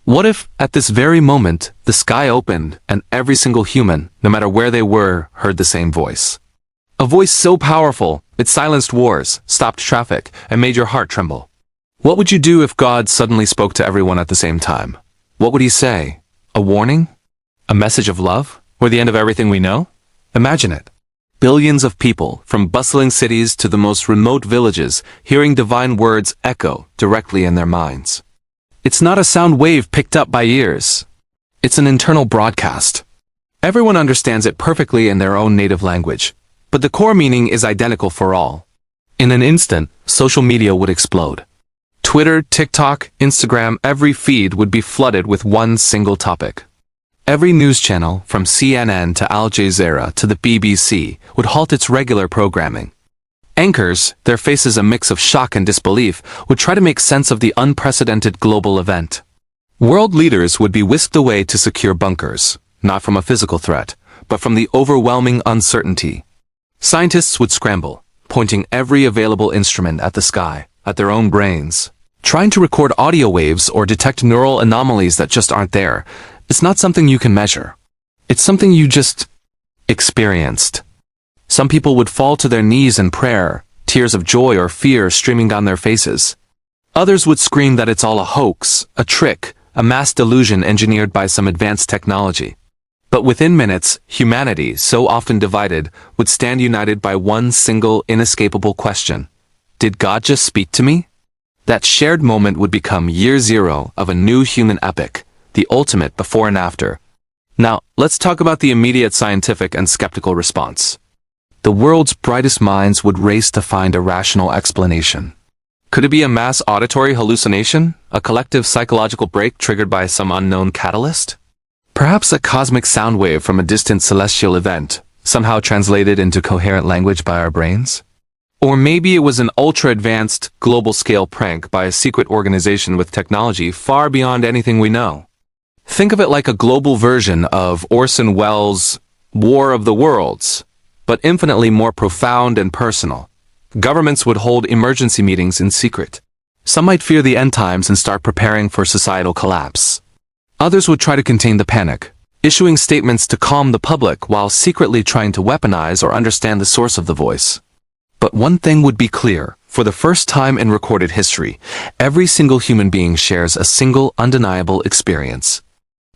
What if, at this very moment, the sky opened and every single human, no matter where they were, heard the same voice? A voice so powerful, it silenced wars, stopped traffic, and made your heart tremble. What would you do if God suddenly spoke to everyone at the same time? What would he say? A warning? A message of love? Or the end of everything we know? Imagine it. Billions of people, from bustling cities to the most remote villages, hearing divine words echo directly in their minds. It's not a sound wave picked up by ears. It's an internal broadcast. Everyone understands it perfectly in their own native language, but the core meaning is identical for all. In an instant, social media would explode. Twitter, TikTok, Instagram, every feed would be flooded with one single topic. Every news channel, from CNN to Al Jazeera to the BBC, would halt its regular programming. Anchors, their faces a mix of shock and disbelief, would try to make sense of the unprecedented global event. World leaders would be whisked away to secure bunkers, not from a physical threat, but from the overwhelming uncertainty. Scientists would scramble, pointing every available instrument at the sky, at their own brains. Trying to record audio waves or detect neural anomalies that just aren't there. It's not something you can measure. It's something you just experienced. Some people would fall to their knees in prayer, tears of joy or fear streaming down their faces. Others would scream that it's all a hoax, a trick, a mass delusion engineered by some advanced technology. But within minutes, humanity, so often divided, would stand united by one single inescapable question. Did God just speak to me? That shared moment would become year zero of a new human epic, the ultimate before and after. Now, let's talk about the immediate scientific and skeptical response. The world's brightest minds would race to find a rational explanation. Could it be a mass auditory hallucination? A collective psychological break triggered by some unknown catalyst? Perhaps a cosmic sound wave from a distant celestial event, somehow translated into coherent language by our brains? Or maybe it was an ultra-advanced, global-scale prank by a secret organization with technology far beyond anything we know. Think of it like a global version of Orson Welles' War of the Worlds, but infinitely more profound and personal. Governments would hold emergency meetings in secret. Some might fear the end times and start preparing for societal collapse. Others would try to contain the panic, issuing statements to calm the public while secretly trying to weaponize or understand the source of the voice. But one thing would be clear. For the first time in recorded history, every single human being shares a single, undeniable experience.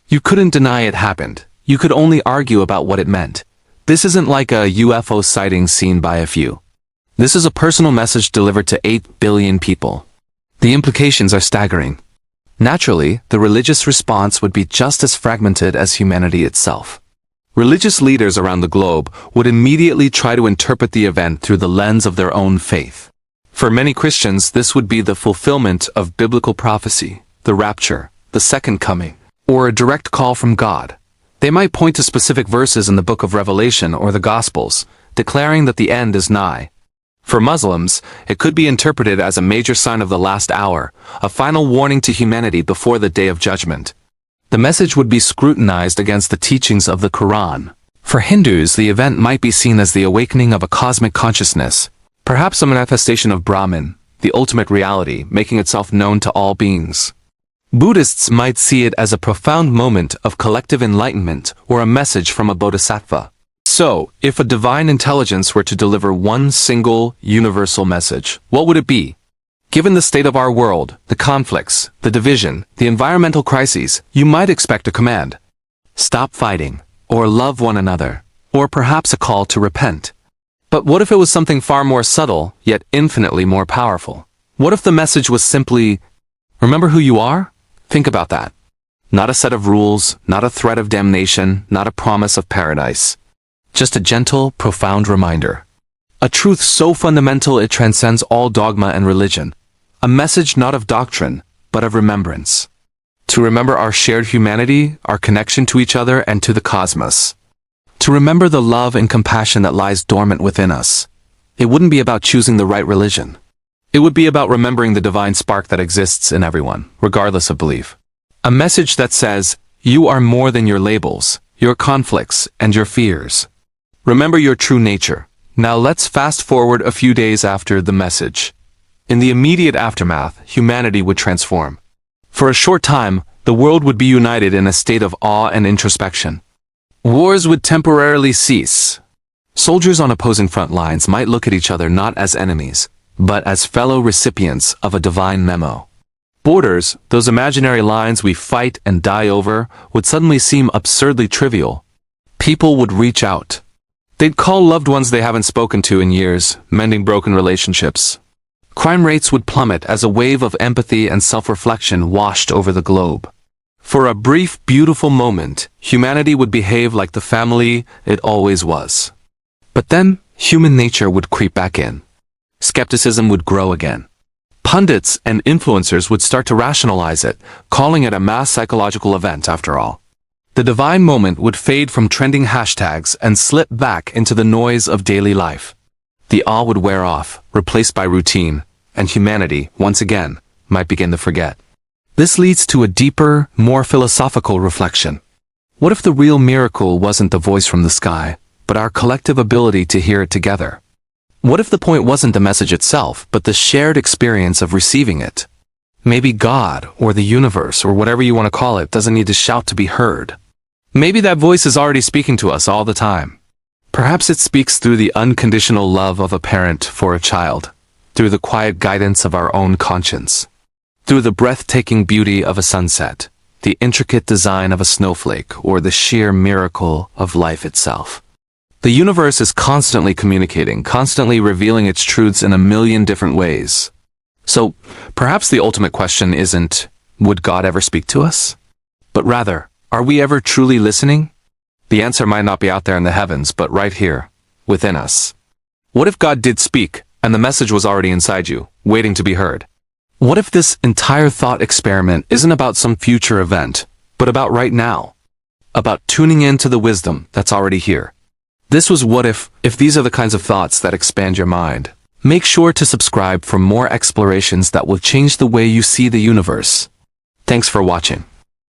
You couldn't deny it happened. You could only argue about what it meant. This isn't like a UFO sighting seen by a few. This is a personal message delivered to 8 billion people. The implications are staggering. Naturally, the religious response would be just as fragmented as humanity itself. Religious leaders around the globe would immediately try to interpret the event through the lens of their own faith. For many Christians, this would be the fulfillment of biblical prophecy, the rapture, the second coming, or a direct call from God. They might point to specific verses in the book of Revelation or the Gospels, declaring that the end is nigh. For Muslims, it could be interpreted as a major sign of the last hour, a final warning to humanity before the day of judgment. The message would be scrutinized against the teachings of the Quran. For Hindus, the event might be seen as the awakening of a cosmic consciousness, perhaps a manifestation of Brahman, the ultimate reality, making itself known to all beings. Buddhists might see it as a profound moment of collective enlightenment or a message from a bodhisattva. So, if a divine intelligence were to deliver one single, universal message, what would it be? Given the state of our world, the conflicts, the division, the environmental crises, you might expect a command. Stop fighting, or love one another, or perhaps a call to repent. But what if it was something far more subtle, yet infinitely more powerful? What if the message was simply, remember who you are? Think about that. Not a set of rules, not a threat of damnation, not a promise of paradise. Just a gentle, profound reminder. A truth so fundamental it transcends all dogma and religion. A message not of doctrine, but of remembrance. To remember our shared humanity, our connection to each other and to the cosmos. To remember the love and compassion that lies dormant within us. It wouldn't be about choosing the right religion. It would be about remembering the divine spark that exists in everyone, regardless of belief. A message that says, you are more than your labels, your conflicts, and your fears. Remember your true nature. Now let's fast forward a few days after the message. In the immediate aftermath, humanity would transform. For a short time, the world would be united in a state of awe and introspection. Wars would temporarily cease. Soldiers on opposing front lines might look at each other not as enemies, but as fellow recipients of a divine memo. Borders, those imaginary lines we fight and die over, would suddenly seem absurdly trivial. People would reach out. They'd call loved ones they haven't spoken to in years, mending broken relationships. Crime rates would plummet as a wave of empathy and self-reflection washed over the globe. For a brief, beautiful moment, humanity would behave like the family it always was. But then, human nature would creep back in. Skepticism would grow again. Pundits and influencers would start to rationalize it, calling it a mass psychological event after all. The divine moment would fade from trending hashtags and slip back into the noise of daily life. The awe would wear off, replaced by routine, and humanity, once again, might begin to forget. This leads to a deeper, more philosophical reflection. What if the real miracle wasn't the voice from the sky, but our collective ability to hear it together? What if the point wasn't the message itself, but the shared experience of receiving it? Maybe God, or the universe, or whatever you want to call it, doesn't need to shout to be heard. Maybe that voice is already speaking to us all the time. Perhaps it speaks through the unconditional love of a parent for a child, through the quiet guidance of our own conscience, through the breathtaking beauty of a sunset, the intricate design of a snowflake, or the sheer miracle of life itself. The universe is constantly communicating, constantly revealing its truths in a million different ways. So, perhaps the ultimate question isn't, would God ever speak to us? But rather, are we ever truly listening? The answer might not be out there in the heavens, but right here, within us. What if God did speak, and the message was already inside you, waiting to be heard? What if this entire thought experiment isn't about some future event, but about right now? About tuning in to the wisdom that's already here. This was What If these are the kinds of thoughts that expand your mind. Make sure to subscribe for more explorations that will change the way you see the universe. Thanks for watching.